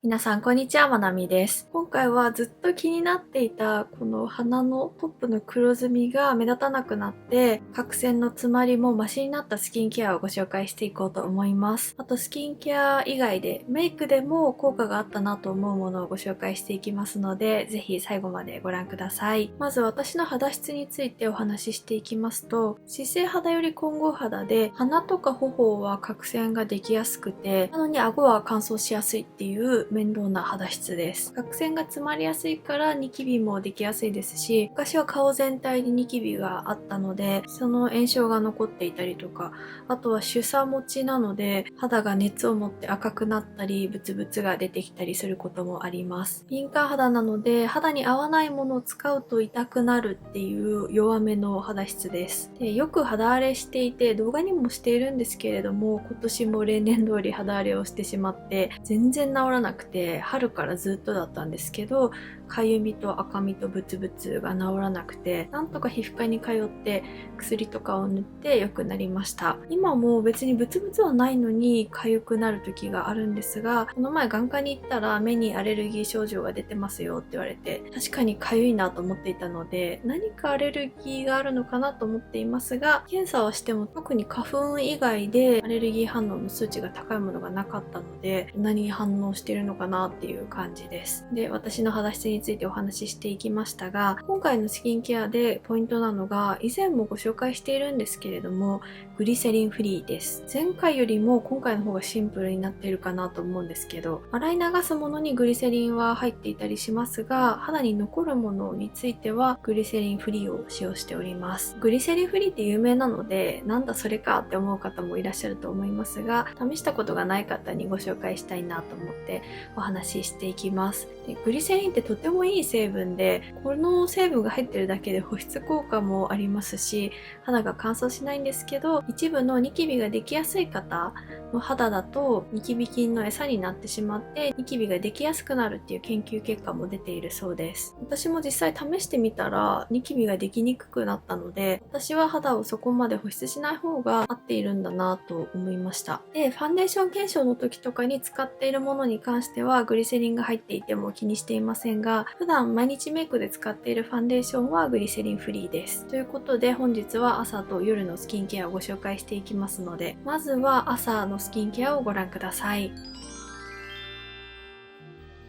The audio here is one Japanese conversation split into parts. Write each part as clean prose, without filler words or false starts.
皆さん、こんにちは。まなみです。今回はずっと気になっていたこの鼻のトップの黒ずみが目立たなくなって、角栓の詰まりもマシになったスキンケアをご紹介していこうと思います。あとスキンケア以外でメイクでも効果があったなと思うものをご紹介していきますので、ぜひ最後までご覧ください。まず私の肌質についてお話ししていきますと、脂性肌より混合肌で、鼻とか頬は角栓ができやすくて、なのに顎は乾燥しやすいっていう面倒な肌質です。角栓が詰まりやすいからニキビもできやすいですし、昔は顔全体にニキビがあったので、その炎症が残っていたりとか、あとは主査持ちなので、肌が熱を持って赤くなったり、ブツブツが出てきたりすることもあります。敏感肌なので、肌に合わないものを使うと痛くなるっていう弱めの肌質です。で、よく肌荒れしていて、動画にもしているんですけれども、今年も例年通り肌荒れをしてしまって、全然治らなくて、春からずっとだったんですけど、かゆみと赤みとブツブツが治らなくて、なんとか皮膚科に通って薬とかを塗って良くなりました。今も別にブツブツはないのに痒くなる時があるんですが、この前眼科に行ったら目にアレルギー症状が出てますよって言われて、確かに痒いなと思っていたので、何かアレルギーがあるのかなと思っていますが、検査はしても特に花粉以外でアレルギー反応の数値が高いものがなかったので、何に反応しているのかなっていう感じです。で、私の肌質についてお話ししていきましたが、今回のスキンケアでポイントなのが、以前もご紹介しているんですけれども、グリセリンフリーです。前回よりも今回の方がシンプルになっているかなと思うんですけど、洗い流すものにグリセリンは入っていたりしますが、肌に残るものについてはグリセリンフリーを使用しております。グリセリンフリーって有名なので、なんだそれかって思う方もいらっしゃると思いますが、試したことがない方にご紹介したいなと思ってお話ししていきます。で、グリセリンってとてもいい成分で、この成分が入ってるだけで保湿効果もありますし、肌が乾燥しないんですけど、一部のニキビができやすい方の肌だとニキビ菌の餌になってしまってニキビができやすくなるっていう研究結果も出ているそうです。私も実際試してみたらニキビができにくくなったので、私は肌をそこまで保湿しない方が合っているんだなと思いました。で、ファンデーション検証の時とかに使っているものに関してはグリセリンが入っていても気にしていませんが、普段毎日メイクで使っているファンデーションはグリセリンフリーです。ということで本日は朝と夜のスキンケアをご紹介していきますので、まずは朝のスキンケアをご覧ください。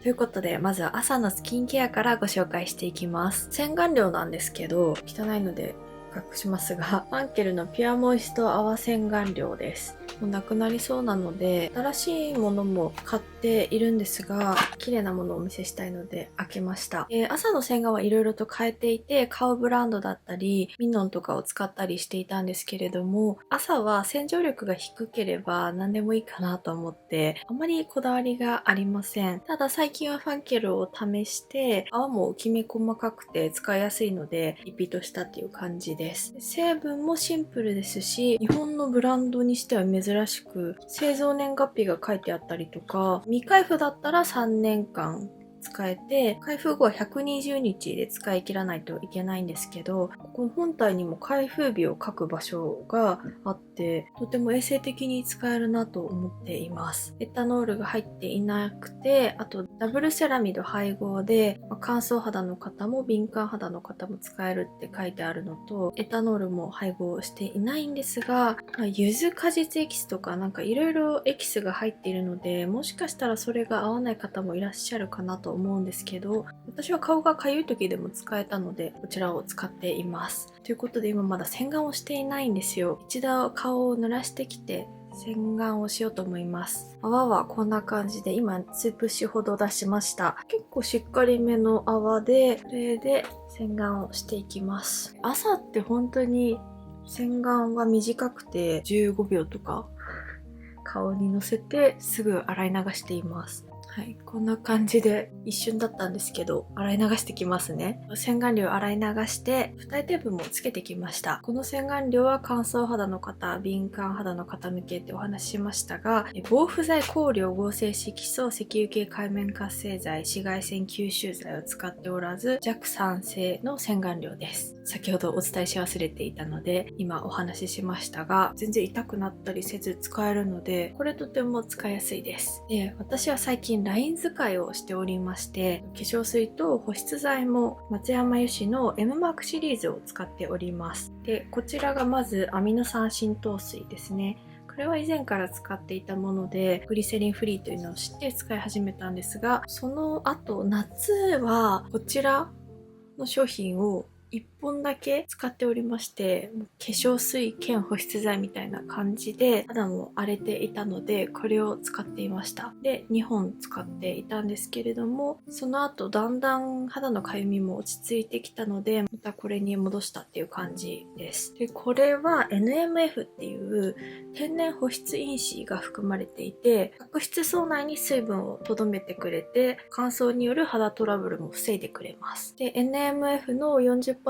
ということで、まずは朝のスキンケアからご紹介していきます。洗顔料なんですけど、汚いので隠しますが、ファンケルのピュアモイスト泡洗顔料です。もうなくなりそうなので、新しいものも買っているんですが、綺麗なものをお見せしたいので開けました。朝の洗顔はいろいろと変えていて、顔ブランドだったり、ミノンとかを使ったりしていたんですけれども、朝は洗浄力が低ければ何でもいいかなと思って、あまりこだわりがありません。ただ最近はファンケルを試して、泡もきめ細かくて使いやすいので、リピートしたっていう感じです。成分もシンプルですし、日本のブランドにしては珍しく、製造年月日が書いてあったりとか、未開封だったら3年間使えて、開封後は120日で使い切らないといけないんですけど、ここ本体にも開封日を書く場所があって、とても衛生的に使えるなと思っています。エタノールが入っていなくて、あとダブルセラミド配合で、乾燥肌の方も敏感肌の方も使えるって書いてあるのと、エタノールも配合していないんですが、柚子果実エキスとかなんかいろいろエキスが入っているので、もしかしたらそれが合わない方もいらっしゃるかなと思うんですけど、私は顔がかゆい時でも使えたので、こちらを使っています。ということで今まだ洗顔をしていないんですよ。一度顔を濡らしてきて、洗顔をしようと思います。泡はこんな感じで、今数プッシュほど出しました。結構しっかりめの泡で、これで洗顔をしていきます。朝って本当に洗顔は短くて15秒とか顔にのせてすぐ洗い流しています。はい、こんな感じで一瞬だったんですけど、洗い流してきますね。洗顔料洗い流して、付帯テープもつけてきました。この洗顔料は乾燥肌の方、敏感肌の方向けってお話ししましたが、防腐剤、香料、合成色素、石油系界面活性剤、紫外線吸収剤を使っておらず、弱酸性の洗顔料です。先ほどお伝えし忘れていたので、今お話ししましたが、全然痛くなったりせず使えるので、これとても使いやすいです。で、私は最近近ライン使いをしておりまして、化粧水と保湿剤も松山由志の M マークシリーズを使っております。で、こちらがまずアミノ酸浸透水ですね。これは以前から使っていたもので、グリセリンフリーというのを知って使い始めたんですが、その後夏はこちらの商品を1本だけ使っておりまして、もう化粧水兼保湿剤みたいな感じで肌も荒れていたので、これを使っていました。で、2本使っていたんですけれども、その後だんだん肌のかゆみも落ち着いてきたので、またこれに戻したっていう感じです。で、これは NMF っていう天然保湿因子が含まれていて、角質層内に水分を留めてくれて、乾燥による肌トラブルも防いでくれます。で、NMF の 40%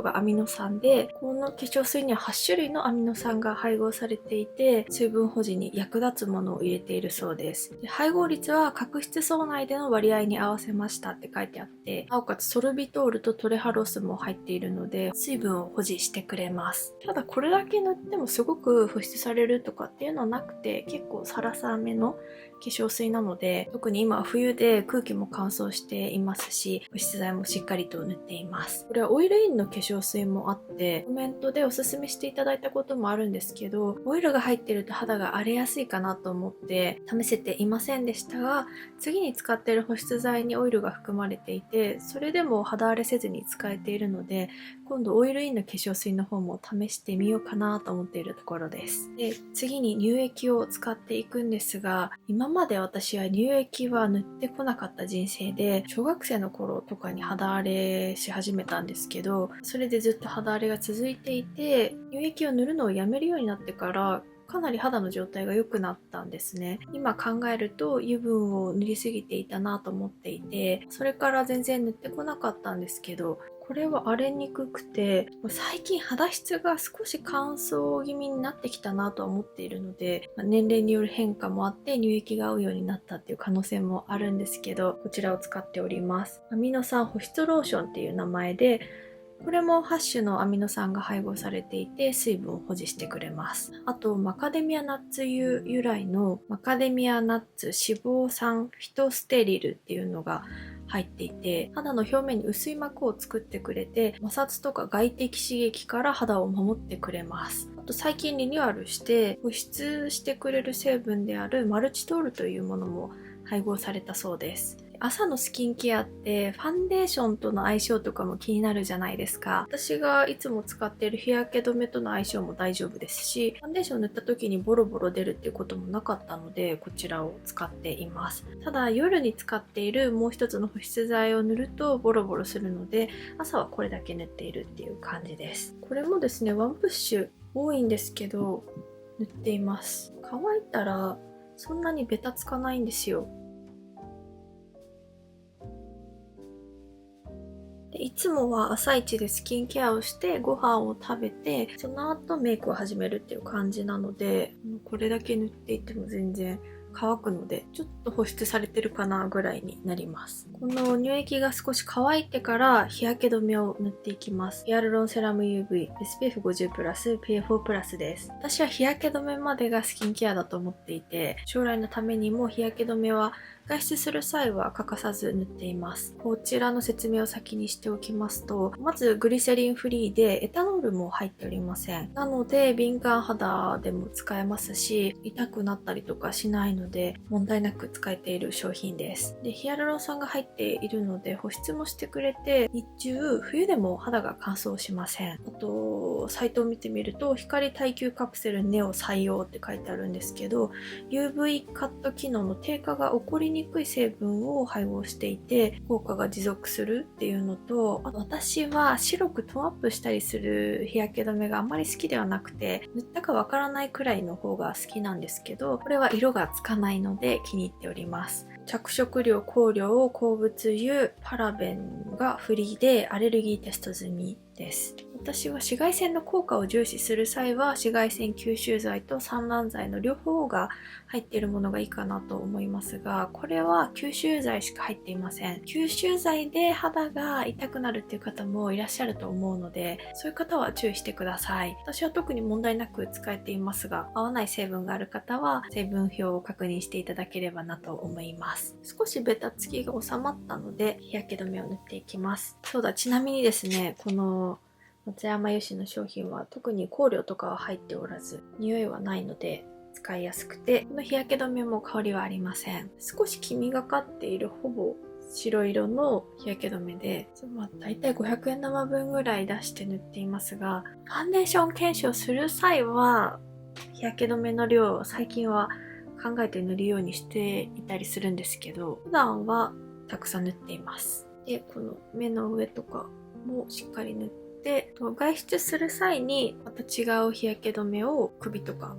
がアミノ酸で、この化粧水には8種類のアミノ酸が配合されていて、水分保持に役立つものを入れているそうです。で、配合率は角質層内での割合に合わせましたって書いてあって、なおかつソルビトールとトレハロスも入っているので、水分を保持してくれます。ただこれだけ塗ってもすごく保湿されるとかっていうのはなくて、結構サラサラめの化粧水なので、特に今は冬で空気も乾燥していますし、保湿剤もしっかりと塗っています。これはオイルインの化粧水もあって、コメントでおすすめしていただいたこともあるんですけど、オイルが入ってると肌が荒れやすいかなと思って試せていませんでしたが、次に使っている保湿剤にオイルが含まれていて、それでも肌荒れせずに使えているので、今度オイルインの化粧水の方も試してみようかなと思っているところです。で、次に乳液を使っていくんですが、今まで私は乳液は塗ってこなかった人生で、小学生の頃とかに肌荒れし始めたんですけど、それでずっと肌荒れが続いていて、乳液を塗るのをやめるようになってからかなり肌の状態が良くなったんですね。今考えると油分を塗りすぎていたなと思っていて、それから全然塗ってこなかったんですけど、これは荒れにくくて、最近肌質が少し乾燥気味になってきたなとは思っているので、年齢による変化もあって乳液が合うようになったっていう可能性もあるんですけど、こちらを使っております。アミノ酸保湿ローションっていう名前で、これも8種のアミノ酸が配合されていて水分を保持してくれます。あとマカデミアナッツ油由来のマカデミアナッツ脂肪酸フィトステリルっていうのが入っていて、肌の表面に薄い膜を作ってくれて、摩擦とか外的刺激から肌を守ってくれます。あと最近リニューアルして保湿してくれる成分であるマルチトールというものも配合されたそうです。朝のスキンケアってファンデーションとの相性とかも気になるじゃないですか。私がいつも使っている日焼け止めとの相性も大丈夫ですし、ファンデーション塗った時にボロボロ出るっていうこともなかったので、こちらを使っています。ただ夜に使っているもう一つの保湿剤を塗るとボロボロするので、朝はこれだけ塗っているっていう感じです。これもですね、ワンプッシュ多いんですけど塗っています。乾いたらそんなにベタつかないんですよ。いつもは朝一でスキンケアをしてご飯を食べて、その後メイクを始めるっていう感じなので、これだけ塗っていても全然乾くので、ちょっと保湿されてるかなぐらいになります。この乳液が少し乾いてから日焼け止めを塗っていきます。ヒアルロンセラム UV SPF50+PA4+ です。私は日焼け止めまでがスキンケアだと思っていて、将来のためにも日焼け止めは外出する際は欠かさず塗っています。こちらの説明を先にしておきますと、まずグリセリンフリーでエタノールも入っておりません。なので敏感肌でも使えますし、痛くなったりとかしないので問題なく使えている商品です。で、ヒアルロン酸が入っているので保湿もしてくれて、日中冬でも肌が乾燥しません。あとサイトを見てみると、光耐久カプセルネオ採用って書いてあるんですけど、 UV カット機能の低下が起こりにくい成分を配合していて効果が持続するっていうのと、あと私は白くトーンアップしたりする日焼け止めがあんまり好きではなくて、塗ったかわからないくらいの方が好きなんですけど、これは色がつかないので気に入っております。着色料、香料、鉱物油、パラベンがフリーでアレルギーテスト済みです。私は紫外線の効果を重視する際は紫外線吸収剤と散乱剤の両方が入っているものがいいかなと思いますが、これは吸収剤しか入っていません。吸収剤で肌が痛くなるっていう方もいらっしゃると思うので、そういう方は注意してください。私は特に問題なく使えていますが、合わない成分がある方は成分表を確認していただければなと思います。少しベタつきが収まったので日焼け止めを塗っていきます。そうだ、ちなみにですね、この松山油脂の商品は特に香料とかは入っておらず、匂いはないので使いやすくて、この日焼け止めも香りはありません。少し黄みがかっているほぼ白色の日焼け止めで、だいたい500円玉分ぐらい出して塗っていますが、ファンデーション検証する際は日焼け止めの量を最近は考えて塗るようにしていたりするんですけど、普段はたくさん塗っています。で、この目の上とかもしっかり塗って、外出する際にまた違う日焼け止めを首とか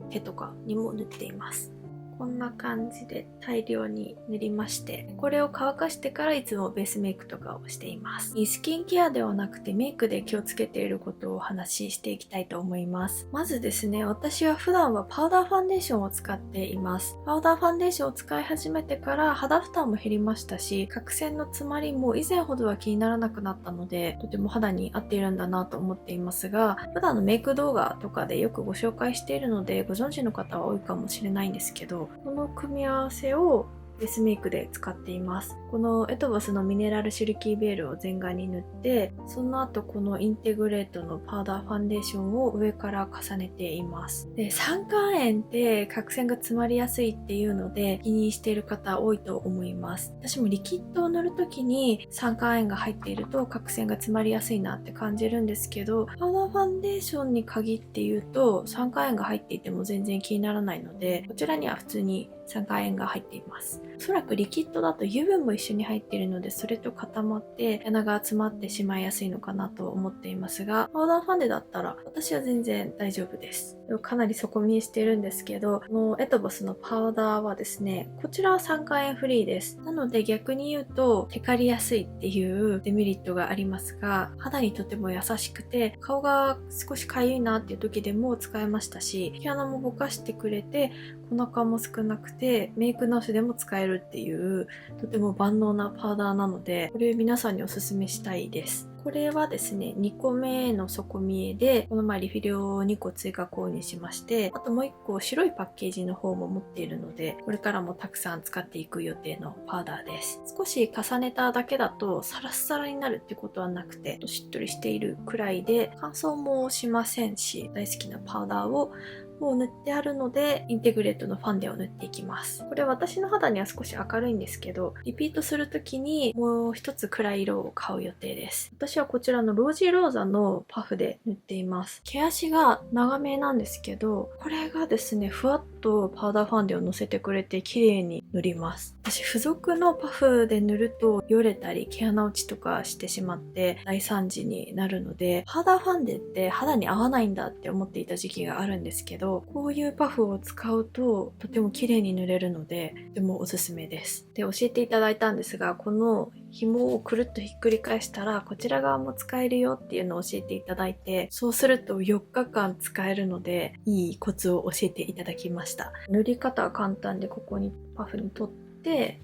手とかにも塗っています。こんな感じで大量に塗りまして、これを乾かしてからいつもベースメイクとかをしています。スキンケアではなくてメイクで気をつけていることをお話ししていきたいと思います。まずですね、私は普段はパウダーファンデーションを使っています。パウダーファンデーションを使い始めてから肌負担も減りましたし、角栓の詰まりも以前ほどは気にならなくなったので、とても肌に合っているんだなと思っていますが、普段のメイク動画とかでよくご紹介しているのでご存知の方は多いかもしれないんですけど、この組み合わせをベースメイクで使っています。このエトボスのミネラルシルキーベールを全顔に塗って、その後このインテグレートのパウダーファンデーションを上から重ねています。で、酸化塩って角栓が詰まりやすいっていうので気にしている方多いと思います。私もリキッドを塗るときに酸化塩が入っていると角栓が詰まりやすいなって感じるんですけど、パウダーファンデーションに限って言うと酸化塩が入っていても全然気にならないので、こちらには普通に酸化塩が入っています。おそらくリキッドだと油分も一緒に入っているので、それと固まって穴が詰まってしまいやすいのかなと思っていますが、パウダーファンデだったら私は全然大丈夫です。かなり底見えしているんですけど、このエトボスのパウダーはですね、こちらは酸化塩フリーです。なので逆に言うとテカりやすいっていうデメリットがありますが、肌にとても優しくて、顔が少しかゆいなっていう時でも使えましたし、毛穴もぼかしてくれて、お腹も少なくてメイク直しでも使えるっていうとても万能なパウダーなので、これ皆さんにおすすめしたいです。これはですね、2個目の底見えで、この前リフィルを2個追加購入しまして、あともう1個白いパッケージの方も持っているので、これからもたくさん使っていく予定のパウダーです。少し重ねただけだとサラッサラになるってことはなくて、しっとりしているくらいで乾燥もしませんし、大好きなパウダーをもう塗ってあるので、インテグレートのファンデを塗っていきます。これ私の肌には少し明るいんですけど、リピートするときにもう一つ暗い色を買う予定です。私はこちらのロージーローザのパフで塗っています。毛足が長めなんですけど、これがですね、ふわっとパウダーファンデをのせてくれて綺麗に塗ります。私、付属のパフで塗るとよれたり毛穴落ちとかしてしまって大惨事になるので、パウダーファンデって肌に合わないんだって思っていた時期があるんですけど、こういうパフを使うととても綺麗に塗れるので、とてもおすすめです。で、教えていただいたんですが、この紐をくるっとひっくり返したらこちら側も使えるよっていうのを教えていただいて、そうすると4日間使えるので、いいコツを教えていただきました。塗り方は簡単で、ここにパフに取って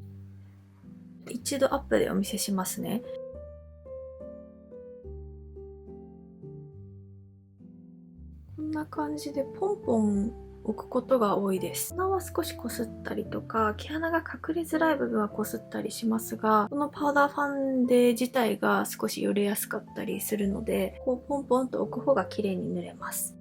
一度アップでお見せしますね。こんな感じでポンポン置くことが多いです。鼻は少しこすったりとか、毛穴が隠れづらい部分はこすったりしますが、このパウダーファンデ自体が少しよれやすかったりするので、こうポンポンと置く方が綺麗に塗れます。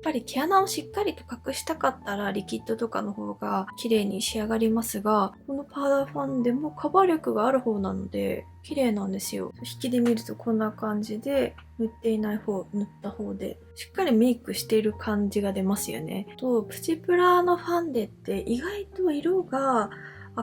やっぱり毛穴をしっかりと隠したかったらリキッドとかの方が綺麗に仕上がりますが、このパウダーファンデもカバー力がある方なので綺麗なんですよ。引きで見るとこんな感じで、塗っていない方、塗った方でしっかりメイクしている感じが出ますよね。プチプラのファンデって意外と色が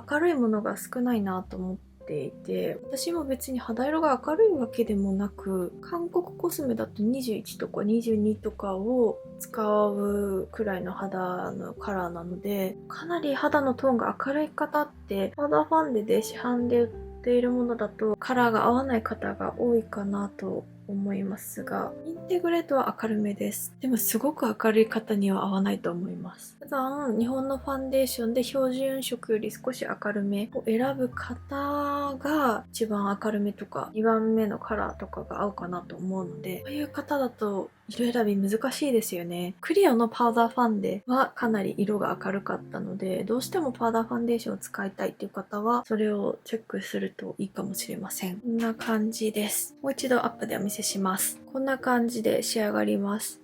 明るいものが少ないなと思ってていて、私も別に肌色が明るいわけでもなく、韓国コスメだと21とか22とかを使うくらいの肌のカラーなので、かなり肌のトーンが明るい方って、パウダーファンデで市販で売っているものだとカラーが合わない方が多いかなと思いますが、インテグレートは明るめです。でもすごく明るい方には合わないと思います。普段日本のファンデーションで標準色より少し明るめを選ぶ方が一番明るめとか2番目のカラーとかが合うかなと思うので、こういう方だと色選び難しいですよね。クリオのパウダーファンデはかなり色が明るかったので、どうしてもパウダーファンデーションを使いたいっていう方はそれをチェックするといいかもしれません。こんな感じです。もう一度アップでお見せします。こんな感じで仕上がります。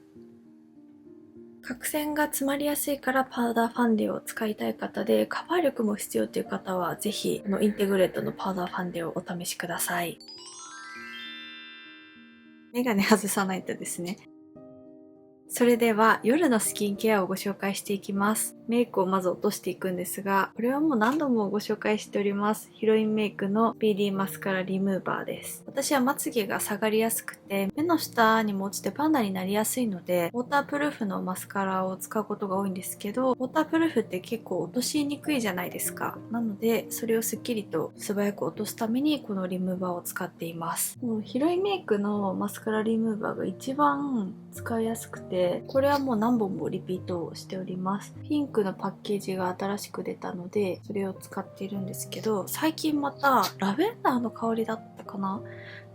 角栓が詰まりやすいからパウダーファンデを使いたい方で、カバー力も必要という方はぜひこのインテグレートのパウダーファンデをお試しください。メガネ外さないとですね。それでは夜のスキンケアをご紹介していきます。メイクをまず落としていくんですが、これはもう何度もご紹介しております。ヒロインメイクの BD マスカラリムーバーです。私はまつげが下がりやすくて、目の下にも落ちてパンダになりやすいので、ウォータープルーフのマスカラを使うことが多いんですけど、ウォータープルーフって結構落としにくいじゃないですか。なので、それをスッキリと素早く落とすためにこのリムーバーを使っています。もうヒロインメイクのマスカラリムーバーが一番使いやすくて、これはもう何本もリピートしております。ピンクのパッケージが新しく出たので、それを使っているんですけど、最近またラベンダーの香りだったかな？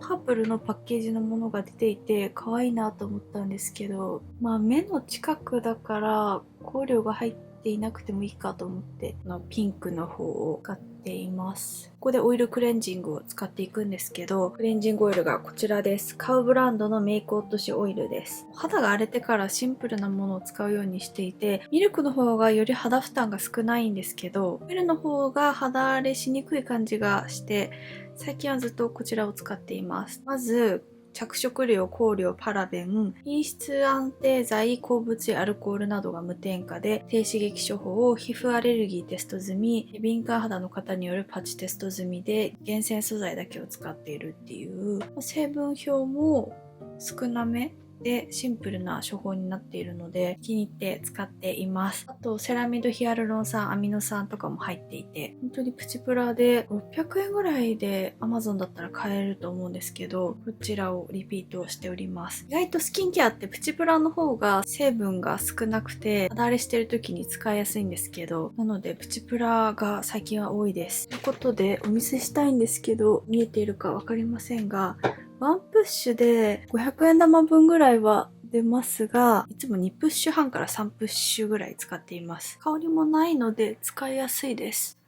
パープルのパッケージのものが出ていて可愛いなと思ったんですけど、目の近くだから香料が入っていなくてもいいかと思って、ピンクの方を使っています。ここでオイルクレンジングを使っていくんですけど、クレンジングオイルがこちらです。カウブランドのメイク落としオイルです。肌が荒れてからシンプルなものを使うようにしていて、ミルクの方がより肌負担が少ないんですけど、オイルの方が肌荒れしにくい感じがして、最近はずっとこちらを使っています。まず、着色料、香料、パラベン、品質安定剤、鉱物やアルコールなどが無添加で、低刺激処方、皮膚アレルギーテスト済み、敏感肌の方によるパッチテスト済みで、厳選素材だけを使っているっていう、成分表も少なめでシンプルな処方になっているので気に入って使っています。あとセラミドヒアルロン酸、アミノ酸とかも入っていて、本当にプチプラで600円ぐらいで Amazon だったら買えると思うんですけど、こちらをリピートしております。意外とスキンケアってプチプラの方が成分が少なくて肌荒れしてる時に使いやすいんですけど、なのでプチプラが最近は多いです。ということでお見せしたいんですけど、見えているかわかりませんが、ワンプッシュで500円玉分ぐらいは出ますが、いつも2プッシュ半から3プッシュぐらい使っています。香りもないので使いやすいです。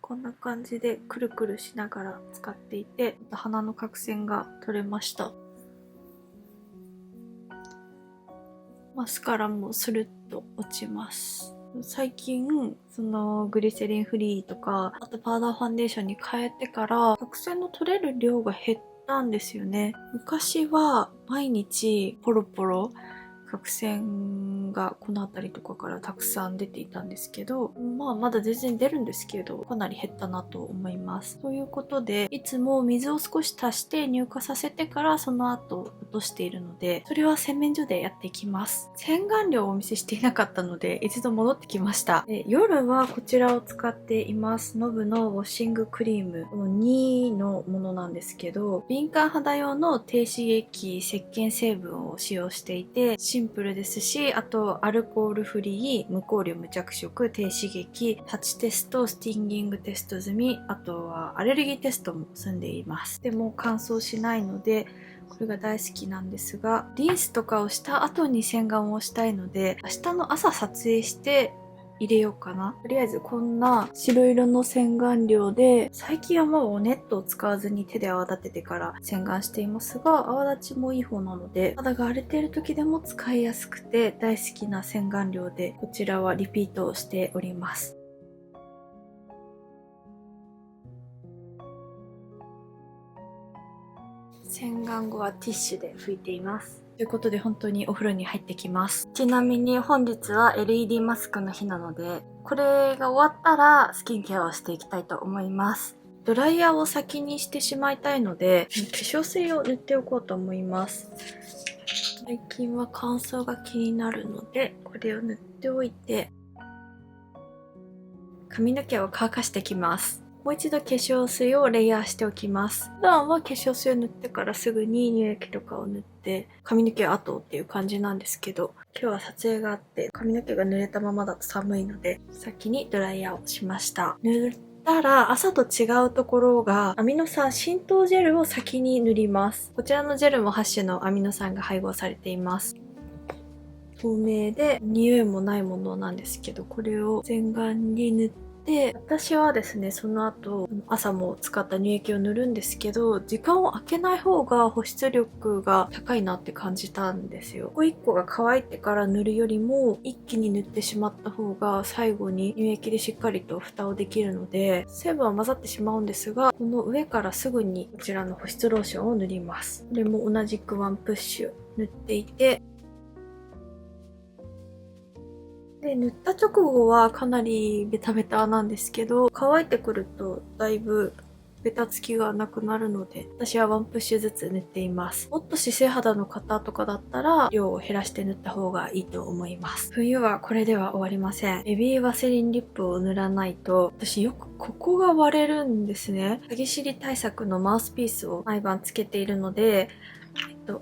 こんな感じでくるくるしながら使っていて、鼻の角栓が取れました。マスカラもスルッと落ちます。最近グリセリンフリーとか、あとパウダーファンデーションに変えてから角栓の取れる量が減ったんですよね。昔は毎日ポロポロ角栓がこの辺りとかからたくさん出ていたんですけど、まだ全然出るんですけど、かなり減ったなと思います。ということで、いつも水を少し足して乳化させてからその後落としているので、それは洗面所でやっていきます。洗顔料をお見せしていなかったので、一度戻ってきました。夜はこちらを使っています。ノブのウォッシングクリーム。この2のものなんですけど、敏感肌用の低刺激石鹸成分を使用していて、シンプルですし、あとアルコールフリー、無香料無着色、低刺激、パッチテスト、スティンギングテスト済み、あとはアレルギーテストも済んでいます。でも乾燥しないので、これが大好きなんですが、リンスとかをした後に洗顔をしたいので、明日の朝撮影して入れようかな。とりあえずこんな白色の洗顔料で、最近はもうネットを使わずに手で泡立ててから洗顔していますが、泡立ちもいい方なので、肌が荒れている時でも使いやすくて大好きな洗顔料で、こちらはリピートしております。洗顔後はティッシュで拭いています。ということで本当にお風呂に入ってきます。ちなみに本日は LED マスクの日なので、これが終わったらスキンケアをしていきたいと思います。ドライヤーを先にしてしまいたいので、化粧水を塗っておこうと思います。最近は乾燥が気になるので、これを塗っておいて、髪の毛を乾かしてきます。もう一度化粧水をレイヤーしておきます。普段は化粧水を塗ってからすぐに乳液とかを塗って髪の毛後っていう感じなんですけど、今日は撮影があって髪の毛が濡れたままだと寒いので先にドライヤーをしました。塗ったら朝と違うところがアミノ酸浸透ジェルを先に塗ります。こちらのジェルも8種のアミノ酸が配合されています。透明で匂いもないものなんですけど、これを全顔に塗って、私はですね、その後朝も使った乳液を塗るんですけど、時間を空けない方が保湿力が高いなって感じたんですよ。一個一個が乾いてから塗るよりも一気に塗ってしまった方が最後に乳液でしっかりと蓋をできるので、成分は混ざってしまうんですが、この上からすぐにこちらの保湿ローションを塗ります。これも同じくワンプッシュ塗っていて、で、塗った直後はかなりベタベタなんですけど、乾いてくるとだいぶベタつきがなくなるので、私はワンプッシュずつ塗っています。もっと脂性肌の方とかだったら、量を減らして塗った方がいいと思います。冬はこれでは終わりません。ベビーワセリンリップを塗らないと、私よくここが割れるんですね。歯ぎしり対策のマウスピースを毎晩つけているので、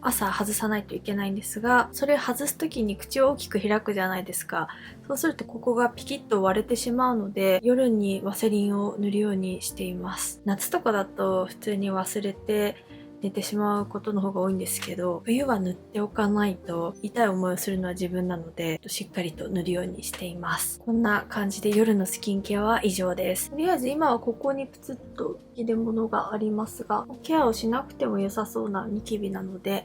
朝外さないといけないんですが、それを外す時に口を大きく開くじゃないですか。そうするとここがピキッと割れてしまうので、夜にワセリンを塗るようにしています。夏とかだと普通に忘れて寝てしまうことの方が多いんですけど、冬は塗っておかないと痛い思いをするのは自分なので、しっかりと塗るようにしています。こんな感じで夜のスキンケアは以上です。とりあえず今はここにプツッと切れ物がありますが、ケアをしなくても良さそうなニキビなので、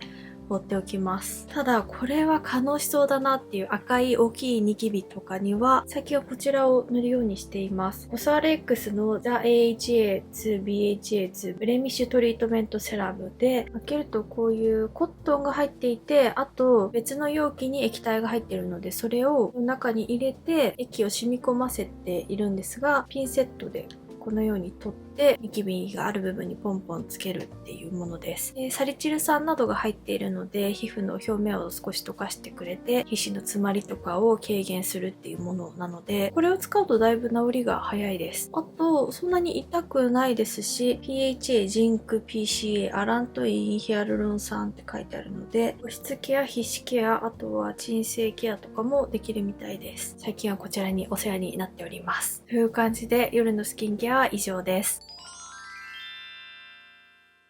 放っておきます。ただこれは可能しそうだなっていう赤い大きいニキビとかには最近はこちらを塗るようにしています。コスアレックスの The AHA2BHA2 ブレミッシュトリートメントセラムで、開けるとこういうコットンが入っていて、あと別の容器に液体が入っているので、それを中に入れて液を染み込ませているんですが、ピンセットでこのように取ってニキビがある部分にポンポンつけるっていうものです。サリチル酸などが入っているので皮膚の表面を少し溶かしてくれて皮脂の詰まりとかを軽減するっていうものなので、これを使うとだいぶ治りが早いです。あとそんなに痛くないですし、 PHA、ジンク、PCA、アラントインヒアルロン酸って書いてあるので、保湿ケア、皮脂ケア、あとは鎮静ケアとかもできるみたいです。最近はこちらにお世話になっております。という感じで夜のスキンケアは以上です。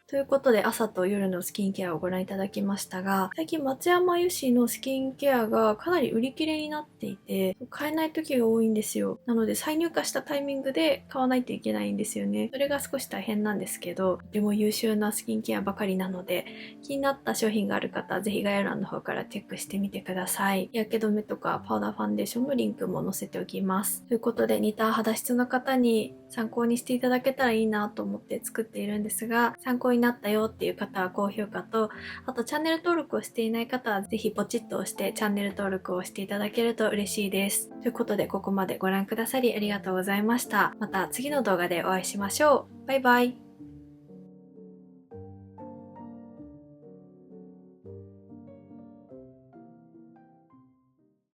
ということで朝と夜のスキンケアをご覧いただきましたが、最近松山由氏のスキンケアがかなり売り切れになっていて、買えない時が多いんですよ。なので再入荷したタイミングで買わないといけないんですよね。それが少し大変なんですけど、とても優秀なスキンケアばかりなので、気になった商品がある方はぜひ概要欄の方からチェックしてみてください。日焼け止めとかパウダーファンデーションのリンクも載せておきます。ということで似た肌質の方に参考にしていただけたらいいなと思って作っているんですが、参考になったよっていう方は高評価と、あとチャンネル登録をしていない方はぜひポチッと押してチャンネル登録をしていただけると嬉しいです。ということでここまでご覧くださりありがとうございました。また次の動画でお会いしましょう。バイバイ。